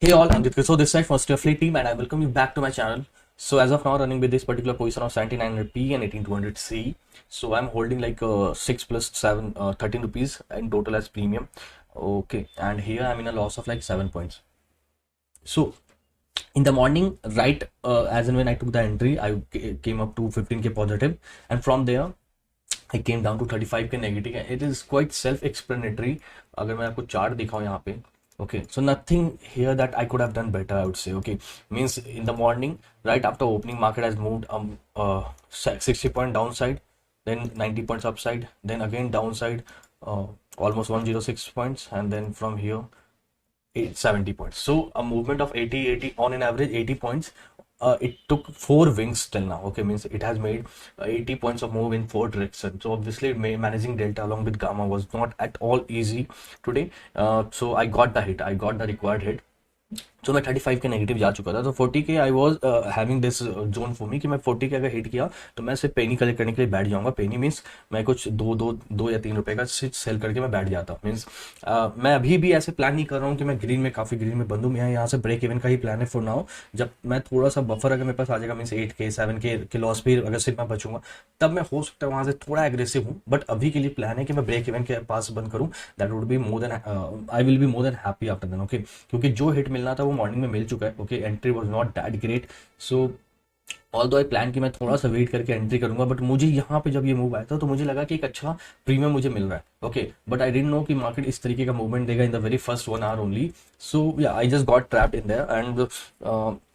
Hey all, I'm Ditya. So this side for Affiliate team and I welcome you back to my channel. So as of now running with this particular position of 7900p and 18200C. So I'm holding like 6 plus 7, 13 rupees in total as premium. Okay, and here I'm in a loss of like 7 points. So in the morning, right as and when I took the entry, I came up to 15k positive, and from there I came down to 35k negative. It is quite self-explanatory. अगर मैं आपको chart दिखाऊं यहाँ पे, okay, so nothing here that I could have done better, I would say. Okay, means in the morning, right after opening, market has moved 60 point downside, then 90 points upside, then again downside, almost 106 points, and then from here 70 points. So a movement of 80 on an average 80 points. It took 4 wings till now. Okay, means it has made 80 points of move in 4 directions. So obviously managing delta along with gamma was not at all easy today. So I got the hit, I got the required hit. तो मैं 35 के negative जा चुका था, तो 40 के I was having this zone for me कि मैं 40 के अगर हिट किया तो मैं सिर्फ पेनी कलेक्ट करने के लिए बैठ जाऊंगा. पेनी मीन्स मैं कुछ दो या 3 रुपए का सेल करके मैं बैठ जाता. मीन्स मैं अभी भी ऐसे प्लान नहीं कर रहा हूँ कि मैं ग्रीन में काफी ग्रीन में बंदूं. मैं यहाँ से ब्रेक इवन का ही प्लान है फॉर नाउ. जब मैं थोड़ा सा बफर अगर मेरे पास आ जाएगा, मीन्स 8k 7k के लॉस भी अगर सिर्फ मैं बचूंगा, तब मैं हो सकता है वहां से थोड़ा एग्रेसिव हूँ. बट अभी के लिए प्लान है कि मैं ब्रेक इवन के पास बंद करूँ. That would be more than, I will be more than happy after then. Okay, क्योंकि जो हिट मिलना था वो मॉर्निंग में मिल चुका है. Okay, entry was not that great. So although I plan कि मैं थोड़ा सा वेट करके एंट्री करूंगा, बट मुझे यहाँ पे जब ये मूव आया था तो मुझे लगा कि एक अच्छा प्रीमियम मुझे मिल रहा है. Okay, but I didn't know कि मार्केट इस तरीके का मूवमेंट देगा in the very first 1 hour only. So yeah I just got trapped in there and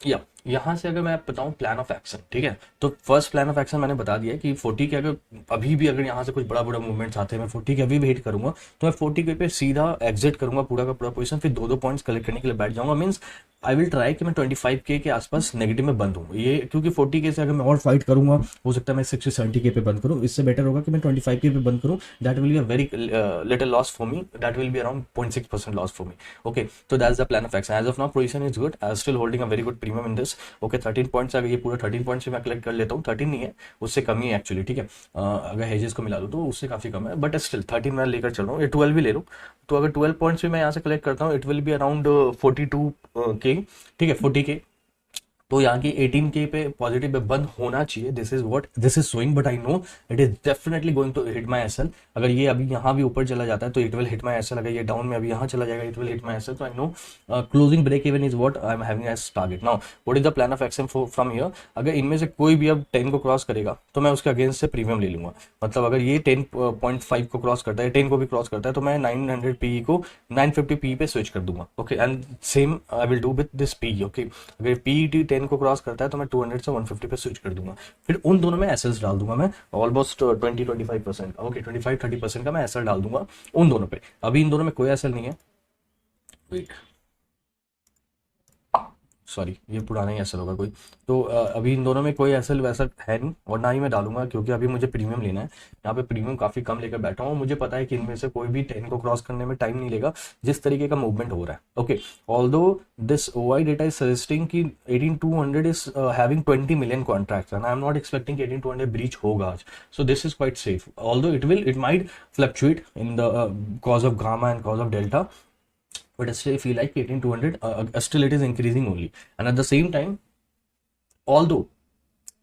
yeah यहाँ से अगर मैं बताऊं प्लान ऑफ एक्शन, ठीक है, तो फर्स्ट प्लान ऑफ एक्शन मैंने बता दिया कि 40 के अगर अभी भी अगर यहाँ से कुछ बड़ा बड़ा मूवमेंट्स आते हैं, मैं 40 के अभी भी हिट करूंगा तो मैं 40 के पे सीधा एग्जिट करूंगा पूरा का पूरा पोजीशन, फिर दो पॉइंट्स कलेक्ट करने के लिए बैठ जाऊंगा. मीन्स आई विल ट्राई कि मैं 25k के आसपास नेगेटिव में बंद हूँ ये, क्योंकि 40k से अगर मैं और फाइट करूंगा हो सकता है मैं 60-70k पे बंद करूँ. इससे बेटर होगा कि मैं 25k पे बंद करूँ. That will be a very little loss for me. That will be around 0.6% loss for me. Okay, तो that's the plan of action. As of now position is good. I still holding a very good premium in this. Okay, 13 points अगर ये पूरा 13 points से मैं collect कर लेता हूँ, 13 नहीं है, उससे कम ही है एक्चुअली. ठीक है, अगर हेजेस को मिला दो तो उससे काफी कम है, बट स्टिल 13 मैं लेकर चल रहा हूँ. ये 12 भी ले लूँ तो अगर 12 पॉइंट्स भी मैं यहाँ से कलेक्ट करता हूँ, it will be around 42k. ठीक है, 40k. तो यहाँ की 18k पे पॉजिटिव पे बंद होना चाहिए. This is what this is showing, but I know it is definitely going to hit my SL. अगर ये अभी यहाँ भी ऊपर चला जाता है तो it will hit my SL. अगर ये डाउन में अभी यहाँ चला जाएगा it will hit my SL. तो I know closing break even is what I am having as target. Now what is the plan of action from here. अगर इनमें से कोई भी अब 10 को क्रॉस करेगा तो मैं उसके अगेंस्ट से प्रीमियम ले लूंगा. मतलब अगर ये 10.5 को क्रॉस करता है, 10 को भी क्रॉस करता है, तो मैं 900 पी को 950 पी पे स्विच कर दूंगा. Okay, and same I will do with this P. Okay, अगर पीईटी 10 को क्रॉस करता है तो मैं 200 से 150 पे स्विच कर दूंगा. फिर उन दोनों में एसएल्स डाल दूंगा मैं ऑलमोस्ट 20-25%. ओके, 25-30% का मैं एसएल डाल दूंगा उन दोनों पे. अभी इन दोनों में कोई एसएल नहीं है. वेट, सॉरी, ये पुराना ही एसएल होगा कोई. तो अभी इन दोनों में कोई एसएल वैसा है नहीं, और ना ही मैं डालूंगा, क्योंकि अभी मुझे प्रीमियम लेना है. यहाँ पे प्रीमियम काफी कम लेकर बैठा हूँ. मुझे पता है कि इनमें से कोई भी 10 को क्रॉस करने में टाइम नहीं लेगा जिस तरीके का मूवमेंट हो रहा है. Okay, although this OI data is suggesting कि 18200 is having 20 million contracts and I am not expecting कि 18200 ब्रीच होगा आज. So this is quite safe. Although it might fluctuate in the cause of gamma and cause of delta, but still I feel like 18200 still it is increasing only. And at the same time, although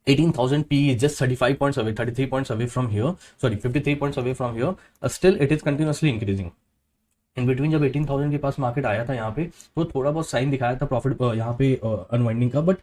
18,000 P is just 35 points away, 33 points away from here, sorry 53 points away from here, still it is continuously increasing. In between जब 18,000 के पास market आया था यहाँ पे, तो थोड़ा बहुत sign दिखाया था प्रॉफिट यहाँ पे अनवाइंडिंग का, बट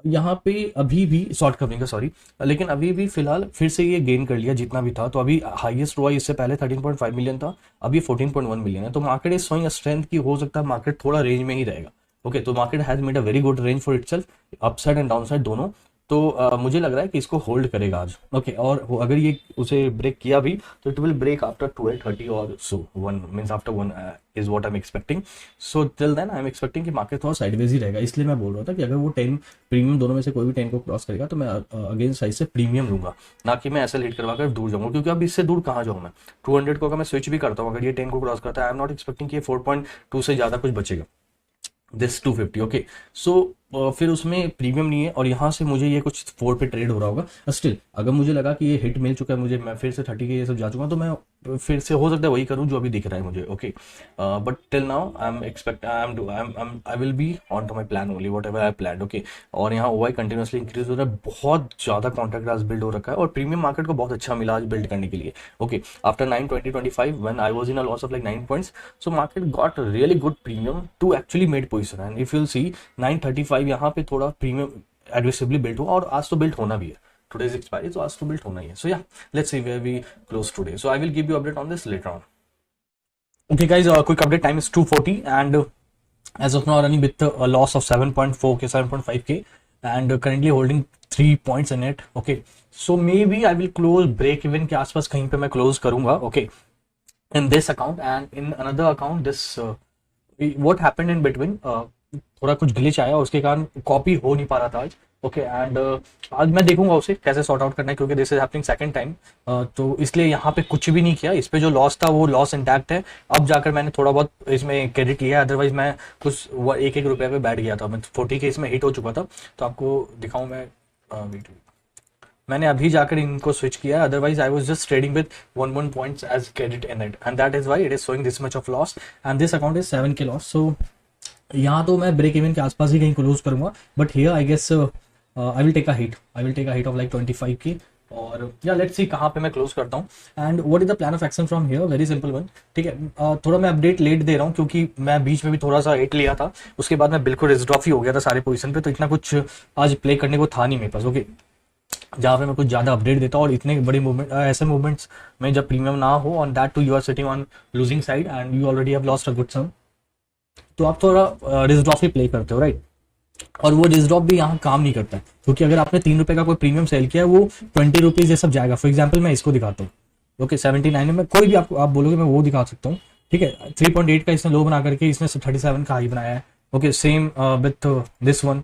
यहाँ पे अभी भी शॉर्ट कवरिंग का, सॉरी, लेकिन अभी भी फिलहाल फिर से ये गेन कर लिया जितना भी था. तो अभी हाईएस्ट हुआ इससे पहले 13.5 मिलियन था, अभी 14.1 मिलियन है. तो मार्केट इज शोइंग स्ट्रेंथ की हो सकता है मार्केट थोड़ा रेंज में ही रहेगा. ओके, तो market has made a very good range for itself, upside and downside दोनों. तो मुझे लग रहा है कि इसको होल्ड करेगा आज. ओके, और अगर ये उसे ब्रेक किया भी तो इट विल ब्रेक आफ्टर 12:30 और so 1 means after 1 is what I am expecting. So till then I am expecting कि मार्केट थोड़ा साइडवेज ही रहेगा. इसलिए मैं बोल रहा था कि अगर वो 10 प्रीमियम दोनों में से कोई भी 10 को क्रॉस करेगा तो मैं अगेंस्ट साइड से प्रीमियम लूंगा, ना कि मैं ऐसे हिट करवा कर दूर जाऊंगा, क्योंकि अब इससे दूर कहाँ जाऊँ मैं. 200 को अगर मैं स्विच भी करता हूँ, अगर ये 10 को क्रॉस करता है, आई एम नॉट एक्सपेक्टिंग कि ये 4.2 से ज्यादा कुछ बचेगा. दिस 250. ओके, सो फिर उसमें प्रीमियम नहीं है, और यहाँ से मुझे ये कुछ 4 पे ट्रेड हो रहा होगा. स्टिल अगर मुझे लगा कि ये हिट मिल चुका है मुझे, मैं फिर से 30 के ये सब जा चुका हूँ, तो मैं फिर से हो सकता है वही करूं जो अभी दिख रहा है मुझे, okay. But till now I will be on to my plan only, whatever I plan, okay. और यहाँ ओआई कंटिन्यूसली इंक्रीज हो रहा है, बहुत ज्यादा कॉन्ट्रैक्ट आज बिल्ड हो रखा है और प्रीमियम मार्केट को बहुत अच्छा मिला आज बिल्ड करने के लिए, okay. After 9/20/25 when I was in a loss of like 9 points, so market got really good premium to actually made position, and if you'll see 9:35 यहाँ पे थोड़ा प्रीमियम एग्रेसिवली बिल्ड हुआ और आज तो बिल्ड होना भी है, today's expiry, so आज तो built होना ही है. So yeah, let's see where we close today. So I will give you update on this later on. Okay guys, quick update, time is 2:40 and as of now running with a loss of 7.4k, 7.5k and currently holding 3 points in it, okay. So maybe I will close break even के आसपास कहीं पे मैं close करूंगा, okay, in this account. And in another account this what happened in between, थोड़ा कुछ glitch आया उसके कारण कॉपी हो नहीं पा रहा था आज, ओके। एंड आज मैं देखूंगा उसे कैसे सॉर्ट आउट करना है क्योंकि this is happening second time, तो इसलिए यहाँ पे कुछ भी नहीं किया, इस पे जो लॉस था वो लॉस इंटैक्ट है। अब जाकर मैंने थोड़ा बहुत इसमें क्रेडिट लिया, अदरवाइज मैं कुछ 1-1 रुपये पे बैठ गया था, मैं 40 के इसमें हिट हो चुका था। तो आपको दिखाऊं मैं, मैंने अभी जाकर इनको स्विच किया, otherwise I was just trading with 1 points as credit in it and that is why it is showing this much of loss and this account is 7k loss. So यहाँ तो मैं ब्रेक इवन के आसपास ही कहीं close करूंगा, but here I guess I will take a hit of like 25k और या let's see कहाँ पे मैं क्लोज करता हूँ and what is the plan of action from here, very simple one, ठीक है। थोड़ा मैं अपडेट लेट दे रहा हूँ क्योंकि मैं बीच में भी थोड़ा सा हिट लिया था, उसके बाद मैं बिल्कुल रिस्क ड्रॉप ही हो गया था सारे पोजीशन पे, तो इतना कुछ आज प्ले करने को था नहीं मेरे पास, ओके। जहाँ पे मैं कुछ ज़्यादा अपडेट देता हूँ और इतने बड़ी मूवमेंट, ऐसे मूवमेंट्स में जब प्रीमियम ना हो on that too you are sitting on losing side and you already have lost a good sum, तो आप थोड़ा रिस्क ड्रॉप ही प्ले करते हो, राइट। और वो रिस्क ड्रॉप भी यहाँ काम नहीं करता है क्योंकि अगर आपने 3 रुपए का कोई प्रीमियम सेल किया है वो 20 रुपीज ये सब जाएगा। फॉर एग्जाम्पल मैं इसको दिखाता हूँ, ओके, 79 में कोई भी आपको आप बोलोगे मैं वो दिखा सकता हूँ, ठीक है। 3.8 का इसने लो बना करके इसने 37 का हाई बनाया है, okay. Same with this one,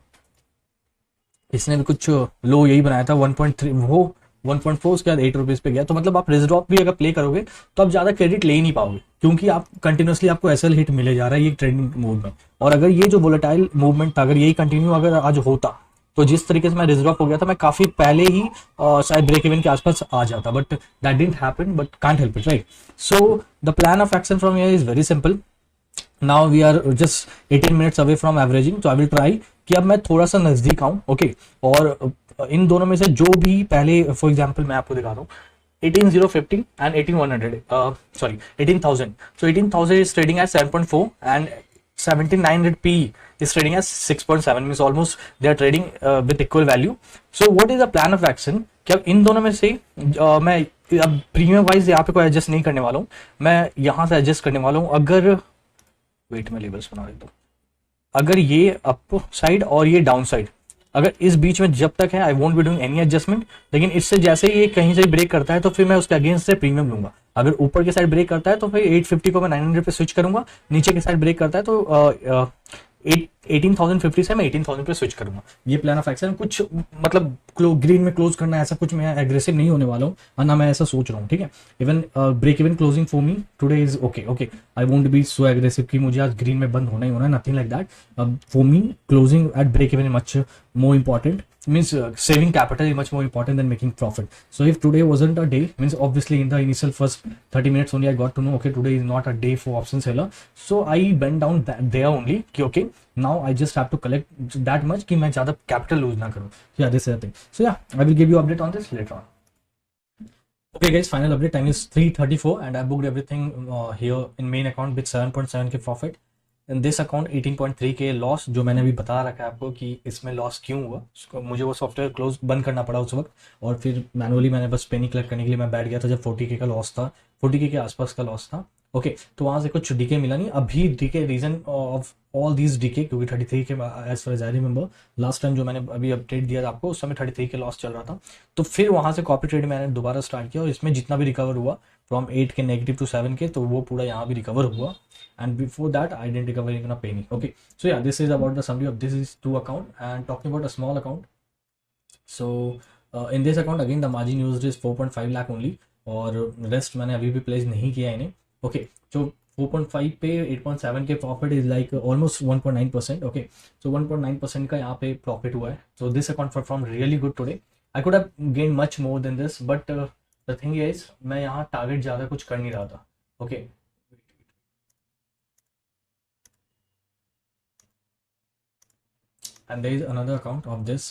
इसने भी कुछ लो यही बनाया था 1.3, वो 1.4, उसके बाद 8 रुपीज पे गया। तो मतलब आप रिस्क ड्रॉप भी अगर प्ले करोगे तो आप ज्यादा क्रेडिट ले ही नहीं पाओगे क्योंकि आप कंटिन्यूसली आपको एसएल हिट मिले जा रहा है ये ट्रेंडिंग मोड में। और अगर ये जो वोलेटाइल मूवमेंट था अगर यही कंटिन्यू अगर आज होता तो जिस तरीके से मैं रिस्क ड्रॉप हो गया था मैं काफी पहले ही शायद ब्रेक इवन के आसपास आ जाता, but that didn't happen, but can't help it, right. So the plan of action from here is very simple. Now we are just 18 minutes away from averaging, तो आई विल ट्राई कि अब मैं थोड़ा सा नजदीक आऊं, ओके। और इन दोनों में से जो भी पहले, फॉर एग्जांपल मैं आपको दिखा रहा हूँ 18,050 and 18,100, sorry 18,000, so 18,000 is trading at 7.4 and 1,700 P is trading at 6.7, means almost they are trading with equal value. So what is the plan of action कि अब इन दोनों में से मैं अब प्रीमियम वाइज यहाँ पे कोई एडजस्ट नहीं करने वाला हूँ, मैं यहाँ से एडजस्ट करने वाला हूँ। अगर वेट में लेवल्स बना देता हूँ, अगर ये अप साइड और ये डाउन साइड अगर इस बीच में जब तक है आई won't be doing any adjustment, लेकिन इससे जैसे ये कहीं से ब्रेक करता है तो फिर मैं उसके अगेंस्ट से प्रीमियम लूंगा। अगर ऊपर के साइड ब्रेक करता है तो फिर 850 को मैं 900 पे स्विच करूंगा, नीचे के साइड ब्रेक करता है तो 18,050 से मैं 18,000 पे स्विच करूंगा। ये प्लान ऑफ एक्शन, कुछ मतलब ग्रीन में क्लोज करना है ऐसा कुछ मैं एग्रेसिव नहीं होने वाला हूँ और ना मैं ऐसा सोच रहा हूँ, ठीक है। Even break even closing for me today is okay, okay, I won't be so aggressive कि मुझे आज ग्रीन में बंद होना ही होना है, nothing like that. For me closing at break even much more important, means saving capital is much more important than making profit. So if today wasn't a day, means obviously in the initial first 30 minutes only I got to know okay today is not a day for option seller, so I went down there only कि okay now I just have to collect that much कि मैं ज़्यादा capital lose ना करूँ। Yeah, this is the thing. So yeah, I will give you update on this later on. Okay guys, final update, time is 3:34 and I booked everything here in main account with 7.7k profit. In this account 18.3k loss, जो मैंने अभी बता रखा है आपको कि इसमें loss क्यों हुआ, मुझे वो सॉफ्टवेयर क्लोज बंद करना पड़ा उस वक्त और फिर मैनुअली मैंने बस पेनी कलेक्ट करने के लिए मैं बैठ गया था जब 40k का लॉस था, 40k के आसपास का लॉस था, ओके। तो वहाँ से कुछ डीके मिला नहीं अभी, decay reason of all these decay क्योंकि 33 के as far as I remember last time जो मैंने अभी अपडेट दिया था आपको उस समय 33 के लॉस चल रहा था। तो फिर वहाँ से कॉपी ट्रेड मैंने दोबारा स्टार्ट किया और इसमें जितना भी रिकवर हुआ फ्रॉम 8 के नेगेटिव टू 7k तो वो पूरा यहाँ भी रिकवर हुआ and before that I didn't recover even a penny, okay। So yeah, this is about the summary of this is 2 account and talking about a small account. So in this account again the margin used is 4.5 lakh only और rest मैंने अभी भी place नहीं किया इन्हें, okay। So 4.5 पे 8.7 के profit is like almost 1.9%, okay. So 1.9% का यहाँ पे प्रॉफिट हुआ है। So this account perform really good today, I could have gain much more than this but the thing is मैं यहाँ टारगेट ज़्यादा कुछ कर नहीं रहा था, okay. And there is another account of this,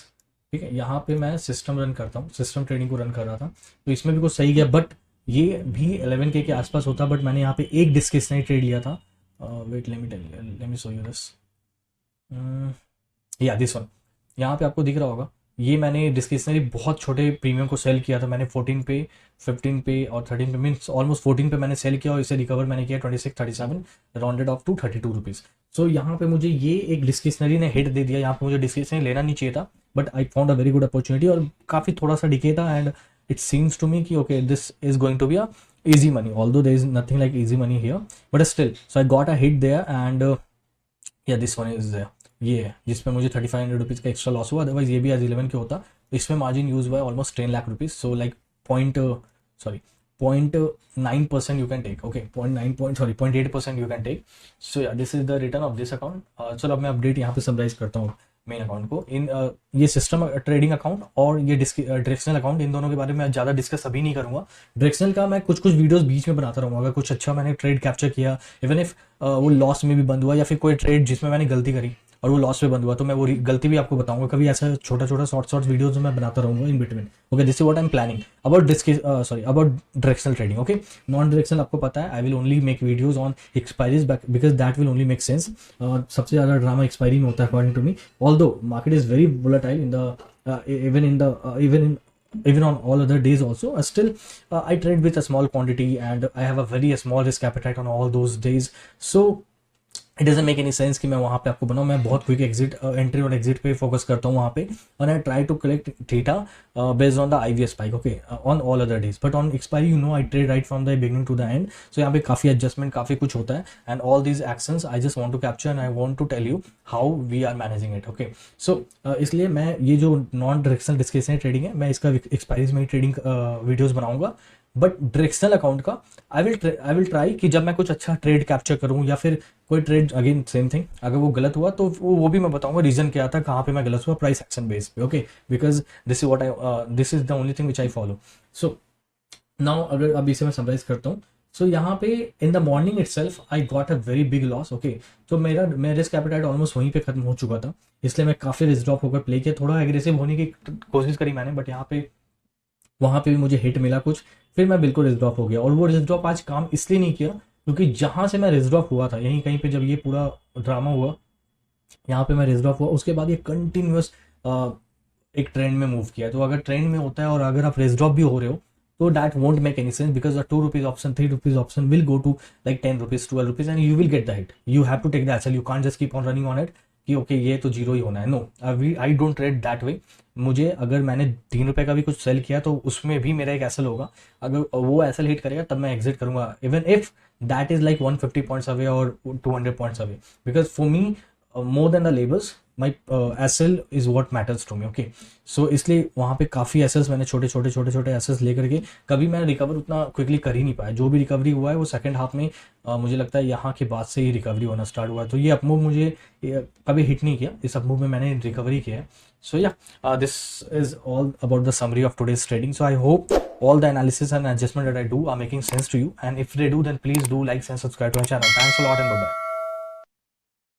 ठीक है। यहाँ पे मैं सिस्टम रन करता हूँ, सिस्टम ट्रेडिंग को रन कर रहा था, तो इसमें भी कुछ सही गया, बट ये भी 11K के आसपास होता, बट मैंने यहाँ पे एक डिस्क्रिप्शनरी ट्रेड लिया था। Wait let me show you this, या दिस वन, यहाँ पे आपको दिख रहा होगा। ये मैंने डिस्क्रिप्शनरी बहुत छोटे प्रीमियम को सेल किया था मैंने 14 पे, 15 पे और 13 पे, मीन्स ऑलमोस्ट 14 पे मैंने सेल किया और इसे रिकवर मैंने किया 26, 37 राउंडेड ऑफ टू 32 रुपीज़। सो यहाँ पे मुझे ये एक डिस्क्रिप्शनरी ने हिट दे दिया, यहाँ पे मुझे डिस्क्रिप्शनरी लेना नहीं चाहिए था, but I found a very good opportunity और काफ़ी थोड़ा सा डिके था, and it seems to me कि okay this is going to be a easy money, although there is nothing like easy money here, but still, so I got a hit there, and या this one is ये है जिसमें मुझे 3500 rupees का extra loss हुआ, otherwise ये भी आज 11 के होता। इसमें मार्जिन यूज हुआ है almost 10 lakh rupees, so like 0.9% you can take, okay, 0.8% you can take. So yeah this is the return of this account. चलो अब मैं अपडेट यहाँ पे समराइज करता हूँ मेन अकाउंट को। इन ये सिस्टम ट्रेडिंग अकाउंट और ये डायरेक्शनल अकाउंट, इन दोनों के बारे में ज़्यादा डिस्कस अभी नहीं करूँगा। डायरेक्शनल का मैं कुछ वीडियोस बीच में बनाता रहूँगा, अगर कुछ अच्छा मैंने ट्रेड कैप्चर किया, इवन इफ वो लॉस में भी बंद हुआ, या फिर कोई ट्रेड जिसमें मैंने गलती करी और वो लॉस में बंद हुआ, तो मैं वो गलती भी आपको बताऊंगा। कभी ऐसा छोटा शॉर्ट वीडियोस मैं बनाता रहूँगा in between, okay. This is what I am planning about directional trading, okay. Non directional आपको पता है, I will only make videos on expiries because that will only make sense. सबसे ज़्यादा ड्रामा एक्सपायरी में होता है according to me, although market is very volatile in the even on all other days also, still I trade with a small quantity and I have a very small risk appetite on all those days, so it doesn't make any sense कि मैं वहाँ पे आपको बनाऊँ। मैं बहुत quick exit, entry और exit पे फोकस करता हूँ वहाँ पे, और I try to collect theta based on the IVS spike, okay, on all other days, but on expiry you know I trade right from the beginning to the end. So यहाँ पे काफ़ी adjustment, काफ़ी कुछ होता है, and all these actions I just want to capture and I want to tell you how we are managing it, okay. So इसलिए मैं ये जो नॉन डायरेक्शनल डिस्क्रिप्शनरी ट्रेडिंग है, मैं इसका एक्सपायरीज में ट्रेडिंग वीडियोज़ बनाऊंगा, बट डायरेक्शनल अकाउंट का आई विल ट्राई कि जब मैं कुछ अच्छा ट्रेड कैप्चर करूं, या फिर कोई ट्रेड, अगेन सेम थिंग, अगर वो गलत हुआ तो वो भी मैं बताऊंगा रीजन क्या था, कहाँ पे मैं गलत हुआ, प्राइस एक्शन बेस पे, okay, because this is the only thing which I follow. So now अगर अब इसे मैं समराइज करता हूँ, सो यहाँ पे in the morning itself I got a very big loss, okay. तो मेरा रिस्क एपेटाइट ऑलमोस्ट वहीं पे खत्म हो चुका था, इसलिए मैं काफ़ी रिस्क ड्रॉप होकर प्ले किया, थोड़ा एग्रेसिव होने की कोशिश करी मैंने, बट यहाँ पे वहाँ पे भी मुझे हिट मिला कुछ, फिर मैं बिल्कुल रिस्क ड्रॉप हो गया। और वो रिस्क ड्रॉप आज काम इसलिए नहीं किया क्योंकि जहाँ से मैं रिस्क ड्रॉप हुआ था, यहीं कहीं पे जब ये पूरा ड्रामा हुआ, यहाँ पे मैं रिस्क ड्रॉप हुआ, उसके बाद ये कंटिन्यूस एक ट्रेंड में मूव किया। तो अगर ट्रेंड में होता है और अगर आप रिस्क ड्रॉप भी हो रहे हो, तो that won't make any sense, because the 2 rupees option, 3 rupees option will go to like 10 rupees, 12 rupees, and you will get the hit. You have to take the SL, you can't just keep on running on it कि okay ये तो zero ही होना है। No, I don't trade that way. मुझे अगर मैंने 3 रुपए का भी कुछ सेल किया तो उसमें भी मेरा एक एसएल होगा, अगर वो एसएल हिट करेगा तब मैं एग्जिट करूंगा, even if that is like 150 points away और 200 points away, because for me more than the levels my SL is what matters to me, okay. So इसलिए वहाँ पे काफ़ी एसएल्स मैंने छोटे छोटे एसएल्स लेकर के, कभी मैं रिकवर उतना क्विकली कर ही नहीं पाया। जो भी रिकवरी हुआ है वो सेकंड हाफ में मुझे लगता है यहाँ के बाद से ही रिकवरी होना स्टार्ट हुआ। तो ये अपमूव मुझे कभी हिट नहीं किया, इस अपमूव में मैंने रिकवरी किया है। So yeah, this is all about the summary of today's trading. So I hope all the analysis and adjustment that I do are making sense to you, and if they do, then please do like and subscribe to my channel. Thanks a lot and bye bye.